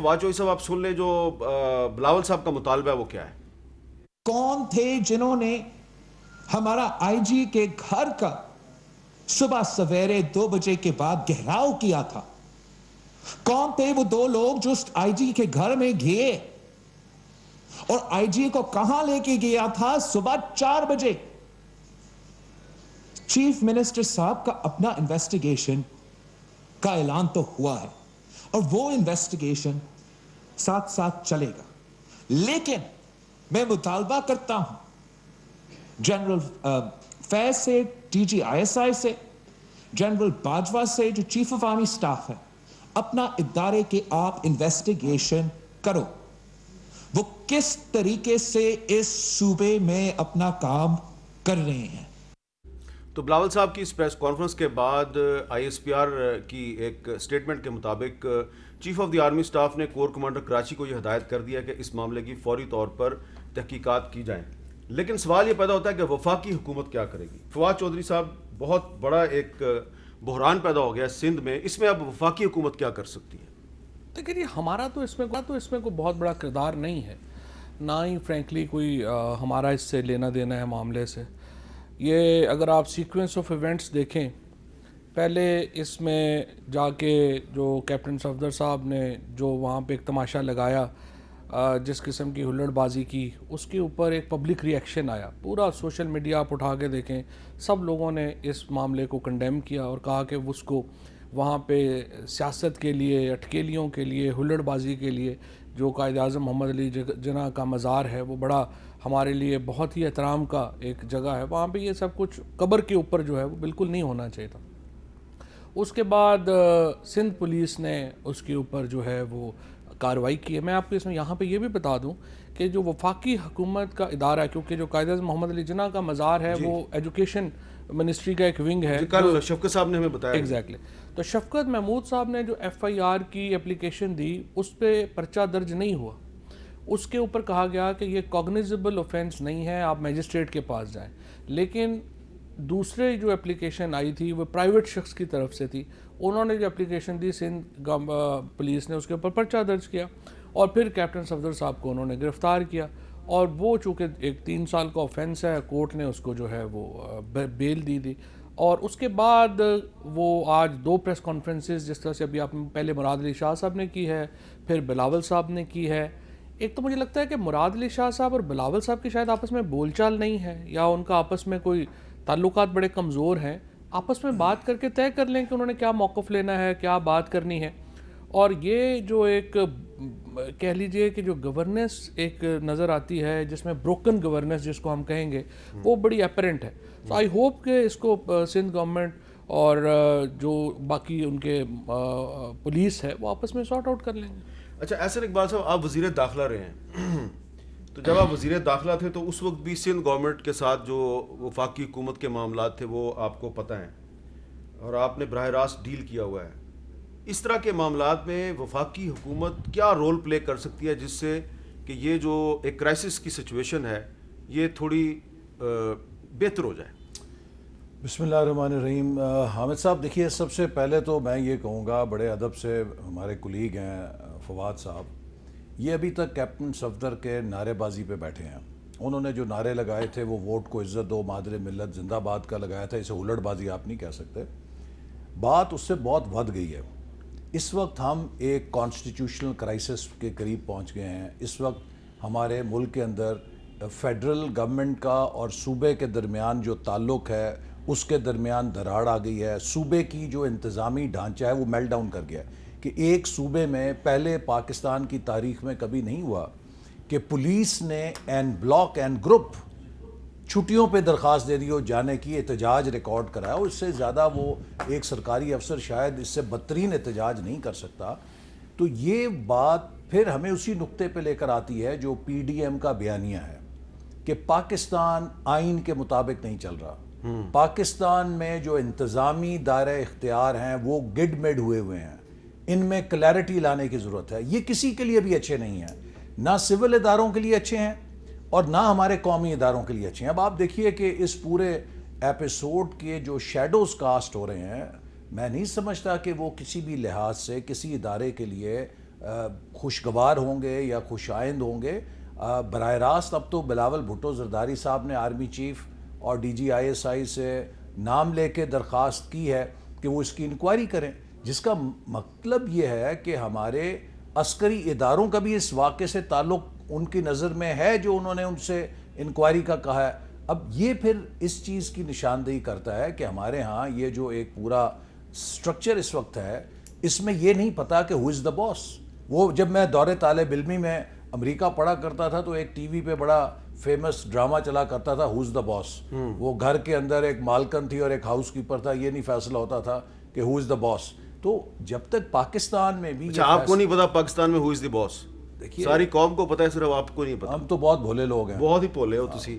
वाजपेयी साहब आप सुन लें, जो बिलावल साहब का मुतालबा है वो क्या है। कौन थे जिन्होंने हमारा आईजी के घर का सुबह सवेरे 2 बजे के बाद घेराव किया था? कौन थे वो 2 लोग जो आईजी के घर में गए और आईजी को कहां लेके गया था? सुबह 4 बजे। चीफ मिनिस्टर साहब का अपना इन्वेस्टिगेशन का ऐलान तो हुआ है और वो इन्वेस्टिगेशन साथ साथ चलेगा, लेकिन मैं मुतालबा करता हूं जनरल फैज से, DGISI से, जनरल बाजवा से, जो चीफ ऑफ आर्मी स्टाफ है, अपना इदारे के आप इन्वेस्टिगेशन करो। वो किस तरीके से इस सूबे में अपना काम कर रहे हैं। तो बिलावल साहब की इस प्रेस कॉन्फ्रेंस के बाद ISPR की एक स्टेटमेंट के मुताबिक chief of the army staff ने कोर कमांडर कराची को यह हिदायत कर दिया कि इस मामले की फौरी तौर पर तहकीकात की जाएं। लेकिन सवाल ये पैदा होता है कि वफाकी हुकूमत क्या करेगी। फवाद चौधरी साहब, बहुत बड़ा एक बहरान पैदा हो गया सिंध में, इसमें अब वफाकी हुकूमत क्या कर सकती है? देखिए, हमारा तो इसमें कोई बहुत बड़ा किरदार नहीं है, ना ही फ्रेंकली कोई हमारा इससे लेना देना है मामले से। ये अगर आप सीक्वेंस ऑफ इवेंट्स देखें, पहले इसमें जाके जो कैप्टन सफदर साहब ने जो वहाँ पे एक तमाशा लगाया, जिस किस्म की हुल्लड़बाजी की, उसके ऊपर एक पब्लिक रिएक्शन आया। पूरा सोशल मीडिया आप उठा के देखें, सब लोगों ने इस मामले को कंडेम किया और कहा कि उसको वहाँ पे सियासत के लिए, अटकेलियों के लिए, हुल्लड़बाजी के लिए जो कायद-ए-आज़म मोहम्मद अली जिन्ना का मज़ार है, वो बड़ा हमारे लिए बहुत ही एहतराम का एक जगह है, वहाँ पे ये सब कुछ कब्र के ऊपर जो है वो बिल्कुल नहीं होना चाहिए था। उसके बाद सिंध पुलिस ने उसके ऊपर जो है वो कार्रवाई की है। मैं आपको इसमें यहाँ पे ये भी बता दूँ कि जो वफाकी हुकूमत का इदारा है, क्योंकि जो कायद-ए-आज़म मोहम्मद अली जिन्ना का मज़ार है वो एजुकेशन मिनिस्ट्री का एक विंग है। कल शफकत साहब ने हमें बताया। एग्जैक्टली। तो शफकत महमूद साहब ने जो FIR की एप्लीकेशन दी, उस पर पर्चा दर्ज नहीं हुआ। उसके ऊपर कहा गया कि ये कॉग्निजेबल ऑफेंस नहीं है, आप मैजिस्ट्रेट के पास जाएं। लेकिन दूसरे जो एप्लीकेशन आई थी वो प्राइवेट शख्स की तरफ से थी, उन्होंने जो एप्लीकेशन दी सिंध पुलिस ने उसके ऊपर पर्चा दर्ज किया और फिर कैप्टन सफदर साहब को उन्होंने गिरफ़्तार किया, और वो चूँकि एक 3 साल का ऑफेंस है, कोर्ट ने उसको जो है वो बेल दी थी। और उसके बाद वो आज 2 प्रेस कॉन्फ्रेंसेस, जिस तरह से अभी आप पहले मुराद अली शाह साहब ने की है, फिर बिलावल साहब ने की है। एक तो मुझे लगता है कि मुराद अली शाह साहब और बिलावल साहब की शायद आपस में बोलचाल नहीं है, या उनका आपस में कोई ताल्लुकात बड़े कमज़ोर हैं। आपस में बात करके तय कर लें कि उन्होंने क्या मौक़िफ़ लेना है, क्या बात करनी है। और ये जो एक कह लीजिए कि जो गवर्नेंस एक नज़र आती है, जिसमें ब्रोकन गवर्नेंस जिसको हम कहेंगे, वो बड़ी अपरेंट है। तो आई होप कि इसको सिंध गवर्नमेंट और जो बाकी उनके पुलिस है वो आपस में सॉर्ट आउट कर लेंगे। अच्छा, ऐसे इकबाल साहब, आप वज़ीर दाखिला रहे हैं तो जब आप वज़ीर दाखिला थे तो उस वक्त भी सिंध गवर्नमेंट के साथ जो वफाकी हुकूमत के मामलात थे वो आपको पता हैं और आपने बराह रास्त डील किया हुआ है। इस तरह के मामलात में वफाकी हुकूमत क्या रोल प्ले कर सकती है जिससे कि ये जो एक क्राइसिस की सिचुएशन है ये थोड़ी बेहतर हो जाए? बिस्मिल्लाहिर्रहमानिर्रहीम। हामिद साहब, देखिए, सबसे पहले तो मैं ये कहूँगा, बड़े अदब से हमारे कुलीग हैं फवाद साहब, ये अभी तक कैप्टन सफदर के नारेबाजी पे बैठे हैं। उन्होंने जो नारे लगाए थे वो वोट को इज़्ज़त दो, मादर मिल्लत जिंदाबाद का लगाया था। इसे हुल्लड़बाजी आप नहीं कह सकते। बात उससे बहुत बढ़ गई है। इस वक्त हम एक कॉन्स्टिट्यूशनल क्राइसिस के करीब पहुँच गए हैं। इस वक्त हमारे मुल्क के अंदर फेडरल गवर्नमेंट का और सूबे के दरमियान जो ताल्लुक़ है उसके दरमियान दरार आ गई है। सूबे की जो इंतज़ामी ढांचा है वो मेल्ट डाउन कर गया है कि एक सूबे में पहले पाकिस्तान की तारीख़ में कभी नहीं हुआ कि पुलिस ने एन ब्लॉक एन ग्रुप छुट्टियों पे दरख्वास्त दे दी हो जाने की, एहतजाज रिकॉर्ड कराया। और इससे ज़्यादा वो एक सरकारी अफसर शायद इससे बदतरीन एहतजाज नहीं कर सकता। तो ये बात फिर हमें उसी नुक्ते पे लेकर आती है जो PDM का बयानिया है कि पाकिस्तान आइन के मुताबिक नहीं चल रहा। पाकिस्तान में जो इंतज़ामी दायरे इख्तियार हैं वो गिडमिड हुए हैं। इनमें क्लैरिटी लाने की ज़रूरत है। ये किसी के लिए भी अच्छे नहीं हैं, ना सिविल इदारों के लिए अच्छे हैं और ना हमारे कौमी इदारों के लिए अच्छे हैं। अब आप देखिए कि इस पूरे एपिसोड के जो शेडोज़ कास्ट हो रहे हैं, मैं नहीं समझता कि वो किसी भी लिहाज से किसी इदारे के लिए خوشگوار ہوں گے یا خوش آئند ہوں گے. براہ راست اب تو بلاول بھٹو زرداری صاحب نے آرمی چیف اور D G I S I سے نام لے کے درخواست کی ہے کہ وہ اس کی انکوائری کریں، جس کا مطلب یہ ہے کہ ہمارے عسکری اداروں کا بھی اس واقعے سے تعلق ان کی نظر میں ہے جو انہوں نے ان سے انکوائری کا کہا ہے. اب یہ پھر اس چیز کی نشاندہی کرتا ہے کہ ہمارے ہاں یہ جو ایک پورا سٹرکچر اس وقت ہے اس میں یہ نہیں پتا کہ ہو از دا باس. وہ جب میں دور طالب علمی میں امریکہ پڑھا کرتا تھا تو ایک ٹی وی پہ بڑا فیمس ڈرامہ چلا کرتا تھا ہو از دا باس. وہ گھر کے اندر ایک مالکن تھی اور ایک ہاؤس کیپر تھا، یہ نہیں فیصلہ ہوتا تھا کہ ہو از دا باس. تو جب تک پاکستان میں بھی اچھا آپ کو نہیں پتا پاکستان میں ہو از دی باس؟ ساری قوم کو پتا ہے، صرف آپ کو نہیں پتا. ہم تو بہت بھولے لوگ ہیں. بہت ہی بھولے ہو تسی.